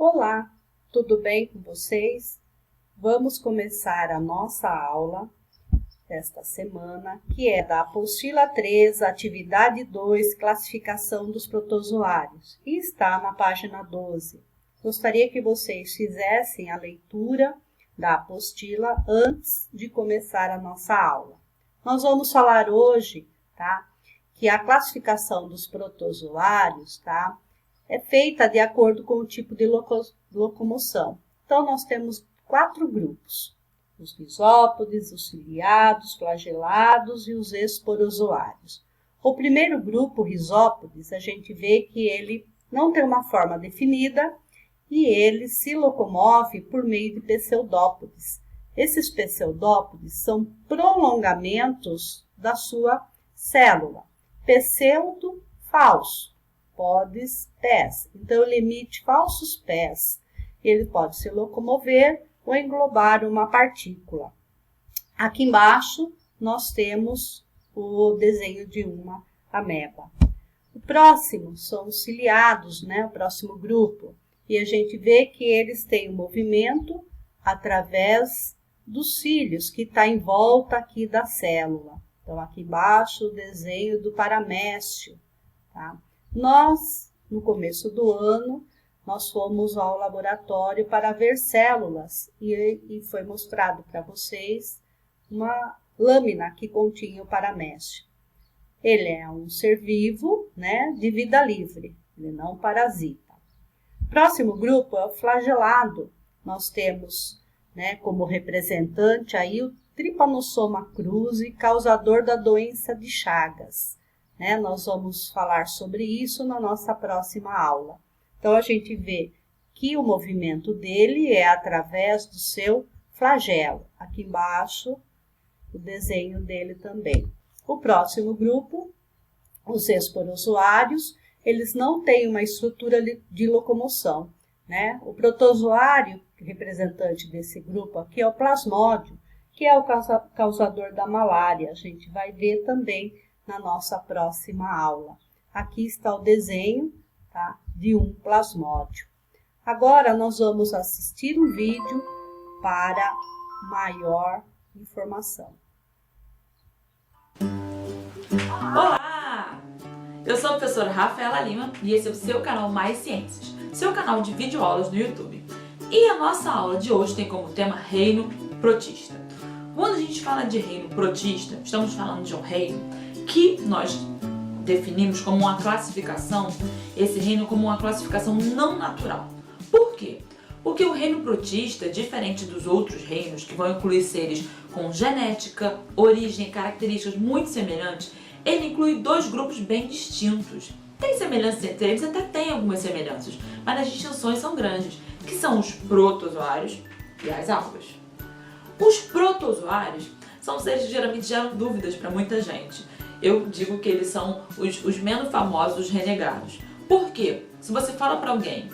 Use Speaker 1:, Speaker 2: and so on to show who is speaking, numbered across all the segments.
Speaker 1: Olá, tudo bem com vocês? Vamos começar a nossa aula desta semana, que é da apostila 3, atividade 2, classificação dos protozoários, e está na página 12. Gostaria que vocês fizessem a leitura da apostila antes de começar a nossa aula. Nós vamos falar hoje, que a classificação dos protozoários, é feita de acordo com o tipo de locomoção. Então, nós temos 4 grupos: os risópodes, os ciliados, flagelados e os esporozoários. O primeiro grupo, risópodes, a gente vê que ele não tem uma forma definida e ele se locomove por meio de pseudópodes. Esses pseudópodes são prolongamentos da sua célula. Pseudo, falso. Podes, pés. Então, ele emite falsos pés. Ele pode se locomover ou englobar uma partícula. Aqui embaixo, nós temos o desenho de uma ameba. O próximo são os ciliados, o próximo grupo. E a gente vê que eles têm um movimento através dos cílios, que está em volta aqui da célula. Então, aqui embaixo, o desenho do paramécio, Nós, no começo do ano, nós fomos ao laboratório para ver células e foi mostrado para vocês uma lâmina que continha o paramécio. Ele é um ser vivo, de vida livre, ele não parasita. Próximo grupo é o flagelado. Nós temos, como representante aí o Trypanosoma cruzi, causador da doença de Chagas. Nós vamos falar sobre isso na nossa próxima aula. Então, a gente vê que o movimento dele é através do seu flagelo. Aqui embaixo, o desenho dele também. O próximo grupo, os esporozoários, eles não têm uma estrutura de locomoção. O protozoário, representante desse grupo aqui, é o plasmódio, que é o causador da malária. A gente vai ver também na nossa próxima aula. Aqui está o desenho de um plasmódio. Agora, nós vamos assistir um vídeo para maior informação.
Speaker 2: Olá! Eu sou a professora Rafaela Lima e esse é o seu canal Mais Ciências, seu canal de videoaulas no YouTube. E a nossa aula de hoje tem como tema Reino Protista. Quando a gente fala de reino protista, estamos falando de um reino que nós definimos como uma classificação, esse reino como uma classificação não natural. Por quê? Porque o reino protista, diferente dos outros reinos, que vão incluir seres com genética, origem e características muito semelhantes, ele inclui 2 grupos bem distintos. Tem semelhanças entre eles, até tem algumas semelhanças, mas as distinções são grandes, que são os protozoários e as algas. Os protozoários são seres que geralmente geram dúvidas para muita gente. Eu digo que eles são os menos famosos, os renegados. Por quê? Se você fala para alguém,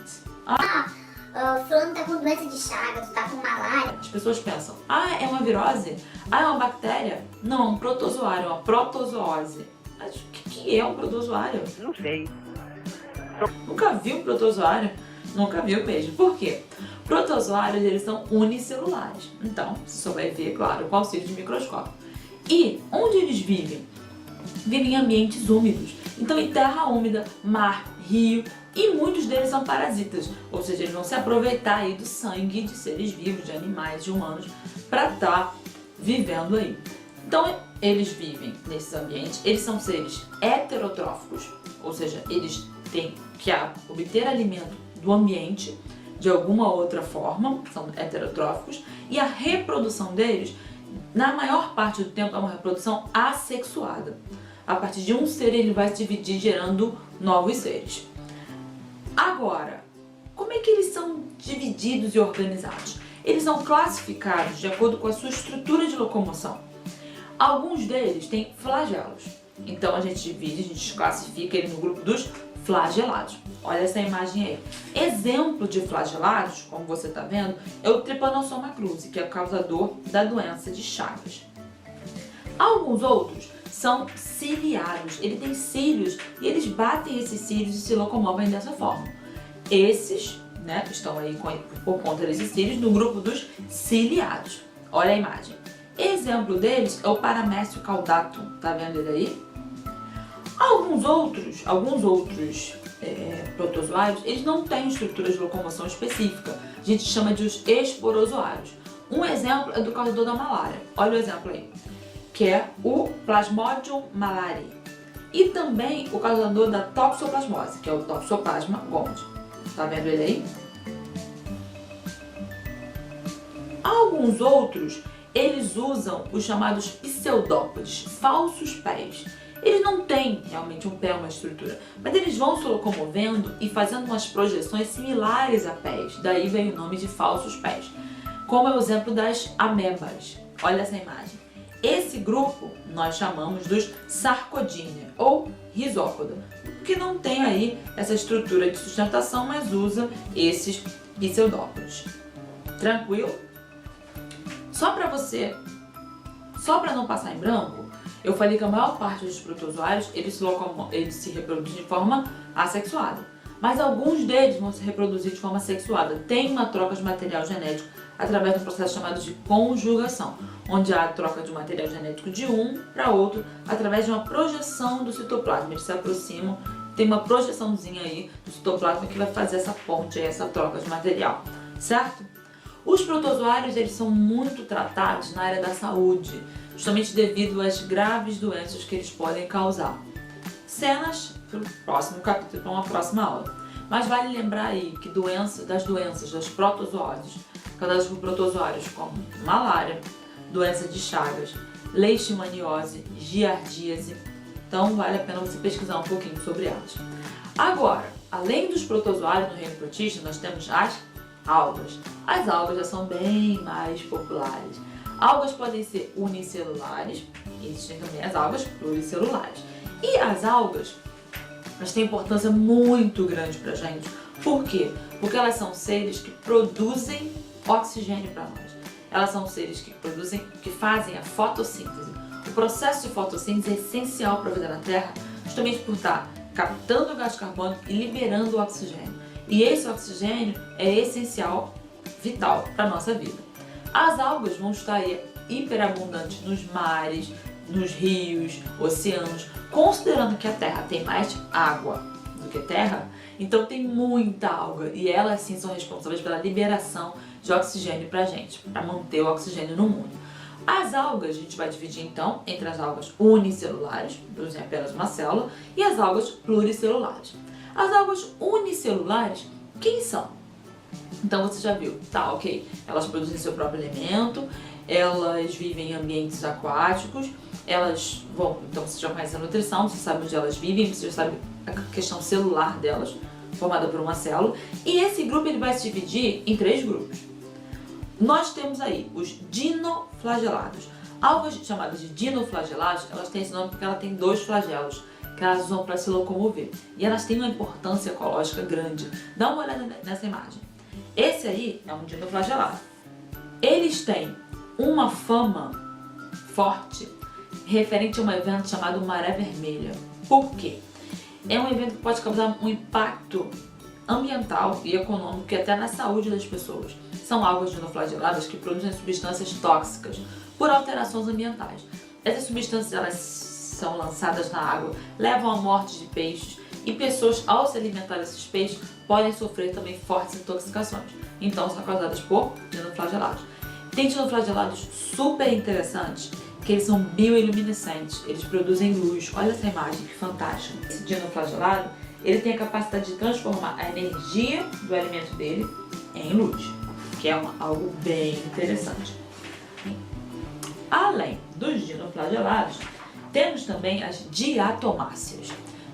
Speaker 3: fulano tá com doença de Chagas, tá com malária,
Speaker 2: as pessoas pensam, é uma virose? É uma bactéria? Não, é um protozoário, é uma protozoose. Mas o que é um protozoário?
Speaker 4: Não sei.
Speaker 2: Nunca vi um protozoário? Nunca viu mesmo. Por quê? Protozoários, eles são unicelulares. Então, você só vai ver, claro, com auxílio de microscópio. E onde eles vivem? Vivem em ambientes úmidos. Então, em terra úmida, mar, rio, e muitos deles são parasitas. Ou seja, eles vão se aproveitar aí do sangue de seres vivos, de animais, de humanos, para estar vivendo aí. Então, eles vivem nesses ambientes. Eles são seres heterotróficos, ou seja, eles têm que obter alimento do ambiente de alguma outra forma, são heterotróficos, e a reprodução deles, na maior parte do tempo, é uma reprodução assexuada. A partir de um ser, ele vai se dividir, gerando novos seres. Agora, como é que eles são divididos e organizados? Eles são classificados de acordo com a sua estrutura de locomoção. Alguns deles têm flagelos. Então, a gente divide, a gente classifica ele no grupo dos flagelados. Olha essa imagem aí. Exemplo de flagelados, como você está vendo, é o Trypanosoma cruzi, que é o causador da doença de Chagas. Alguns outros são ciliados. Ele tem cílios e eles batem esses cílios e se locomovem dessa forma. Esses né? Estão aí por conta desses cílios no grupo dos ciliados. Olha a imagem. Exemplo deles é o Paramécio caudato. Tá vendo ele aí? Alguns outros protozoários, eles não têm estrutura de locomoção específica. A gente chama de os esporozoários. Um exemplo é do causador da malária. Olha o exemplo aí, que é o Plasmodium malariae. E também o causador da toxoplasmose, que é o Toxoplasma gondii. Tá vendo ele aí? Alguns outros, eles usam os chamados pseudópodes, falsos pés. Eles não têm realmente um pé, uma estrutura, mas eles vão se locomovendo e fazendo umas projeções similares a pés. Daí vem o nome de falsos pés. Como é o exemplo das amebas. Olha essa imagem. Esse grupo nós chamamos dos Sarcodinia ou Rhizópoda, que não tem aí essa estrutura de sustentação, mas usa esses pseudópodes. Tranquilo? Só para não passar em branco, eu falei que a maior parte dos protozoários eles se reproduzem de forma assexuada. Mas alguns deles vão se reproduzir de forma sexuada. Tem uma troca de material genético através de um processo chamado de conjugação, onde há a troca de material genético de um para outro através de uma projeção do citoplasma. Eles se aproximam, tem uma projeçãozinha aí do citoplasma que vai fazer essa ponte, essa troca de material, certo? Os protozoários eles são muito tratados na área da saúde, justamente devido às graves doenças que eles podem causar. Cenas para o próximo capítulo, para uma próxima aula. Mas vale lembrar aí que das doenças das protozoários, causadas por protozoários como malária, doença de Chagas, leishmaniose, giardíase, então vale a pena você pesquisar um pouquinho sobre elas. Agora, além dos protozoários no reino protista, nós temos as algas. As algas já são bem mais populares. Algas podem ser unicelulares, e existem também as algas pluricelulares. E as algas, elas têm importância muito grande pra gente. Por quê? Porque elas são seres que produzem oxigênio para nós. Elas são seres que fazem a fotossíntese. O processo de fotossíntese é essencial para a vida na Terra, justamente por estar captando o gás carbônico e liberando o oxigênio. E esse oxigênio é essencial, vital para a nossa vida. As algas vão estar aí hiperabundantes nos mares, nos rios, oceanos, considerando que a Terra tem mais água do que terra, então tem muita alga e elas sim são responsáveis pela liberação de oxigênio pra gente, para manter o oxigênio no mundo. As algas a gente vai dividir então entre as algas unicelulares, produzem apenas uma célula, e as algas pluricelulares. As algas unicelulares, quem são? Então você já viu, tá, ok, elas produzem seu próprio alimento, elas vivem em ambientes aquáticos, elas vão, então você já conhece a nutrição, você sabe onde elas vivem, você já sabe a questão celular delas, formada por uma célula, e esse grupo ele vai se dividir em 3 grupos. Nós temos aí os dinoflagelados. Algas chamadas de dinoflagelados, elas têm esse nome porque ela tem 2 flagelos que elas usam para se locomover. E elas têm uma importância ecológica grande. Dá uma olhada nessa imagem. Esse aí é um dinoflagelado. Eles têm uma fama forte referente a um evento chamado Maré Vermelha. Por quê? É um evento que pode causar um impacto ambiental e econômico e até na saúde das pessoas. São algas dinoflageladas que produzem substâncias tóxicas por alterações ambientais. Essas substâncias elas são lançadas na água, levam à morte de peixes e pessoas, ao se alimentar desses peixes, podem sofrer também fortes intoxicações. Então são causadas por dinoflagelados. Tem dinoflagelados super interessantes, que eles são bioiluminescentes, eles produzem luz. Olha essa imagem, que fantástica. Esse dinoflagelado, ele tem a capacidade de transformar a energia do alimento dele em luz, que é algo bem interessante. Além dos dinoflagelados, temos também as diatomáceas.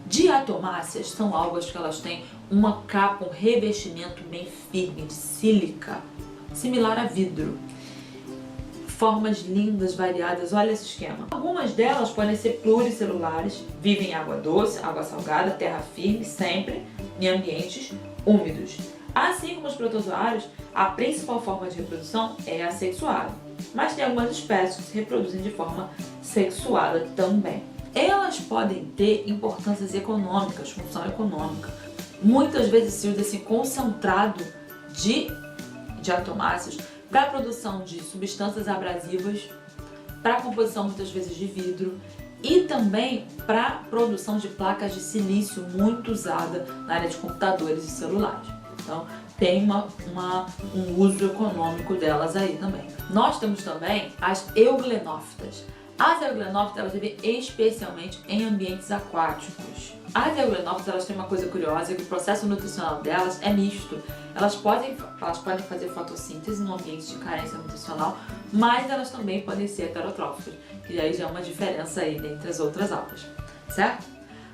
Speaker 2: Diatomáceas são algas que elas têm uma capa, um revestimento bem firme de sílica, similar a vidro. Formas lindas, variadas, olha esse esquema. Algumas delas podem ser pluricelulares, vivem em água doce, água salgada, terra firme, sempre em ambientes úmidos. Assim como os protozoários, a principal forma de reprodução é assexuada, mas tem algumas espécies que se reproduzem de forma sexuada também. Elas podem ter importâncias econômicas, função econômica. Muitas vezes se usa esse concentrado de diatomáceos para a produção de substâncias abrasivas, para a composição muitas vezes de vidro e também para a produção de placas de silício muito usada na área de computadores e celulares. Então tem um uso econômico delas aí também. Nós temos também as euglenófitas. As euglenófitas elas vivem especialmente em ambientes aquáticos. As euglenófitas elas têm uma coisa curiosa, que o processo nutricional delas é misto. Elas podem fazer fotossíntese no ambiente de carência nutricional, mas elas também podem ser heterotróficas, que aí já é uma diferença aí dentre as outras algas, certo?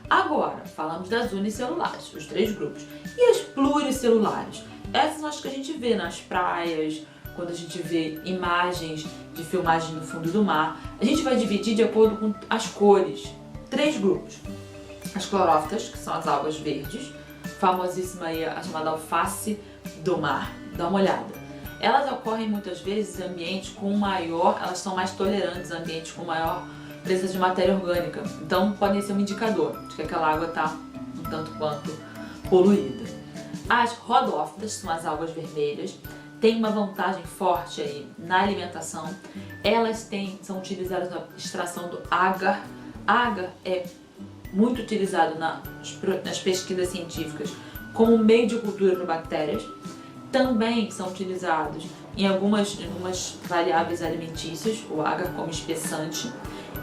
Speaker 2: Agora, falamos das unicelulares, os 3 grupos. E as pluricelulares? Essas são as que a gente vê nas praias, quando a gente vê imagens de filmagem no fundo do mar. A gente vai dividir de acordo com as cores. 3 grupos. As clorófitas, que são as algas verdes, famosíssima aí a chamada alface do mar. Dá uma olhada. Elas ocorrem muitas vezes em ambientes com maior, elas são mais tolerantes a ambientes com maior presença de matéria orgânica. Então podem ser um indicador de que aquela água está um tanto quanto poluída. As rodófitas são as algas vermelhas. Tem uma vantagem forte aí na alimentação. Elas são utilizadas na extração do agar. Agar é muito utilizado nas pesquisas científicas como meio de cultura para bactérias. Também são utilizados em algumas variáveis alimentícias, o agar como espessante.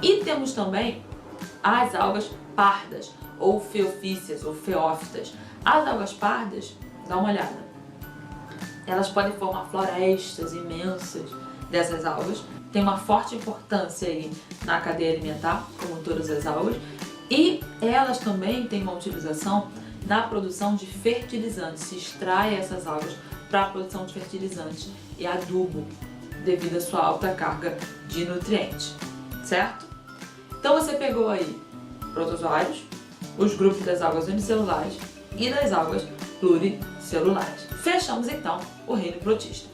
Speaker 2: E temos também as algas pardas, ou feofícias, ou feófitas. As algas pardas, dá uma olhada. Elas podem formar florestas imensas dessas algas. Tem uma forte importância aí na cadeia alimentar, como todas as algas. E elas também têm uma utilização na produção de fertilizantes. Se extrai essas algas para a produção de fertilizantes e adubo, devido à sua alta carga de nutrientes, certo? Então você pegou aí protozoários, os grupos das algas unicelulares e das algas pluricelulares. Fechamos então o reino protista.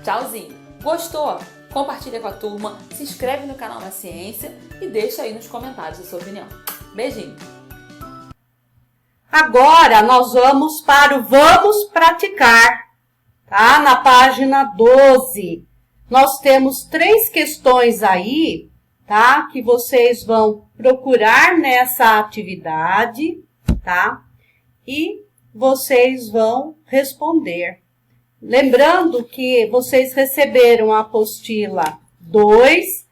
Speaker 2: Tchauzinho! Gostou? Compartilha com a turma, se inscreve no canal da Ciência e deixa aí nos comentários a sua opinião. Beijinho!
Speaker 1: Agora nós vamos para o Vamos Praticar, tá? Na página 12. Nós temos 3 questões aí, tá? Que vocês vão procurar nessa atividade, tá? E vocês vão responder. Lembrando que vocês receberam a apostila 2,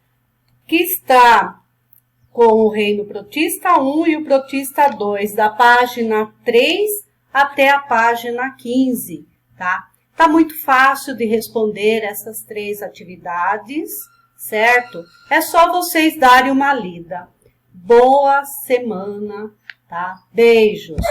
Speaker 1: que está com o reino protista 1 e o protista 2, da página 3 até a página 15, tá? Tá muito fácil de responder essas 3 atividades, certo? É só vocês darem uma lida. Boa semana, tá? Beijos!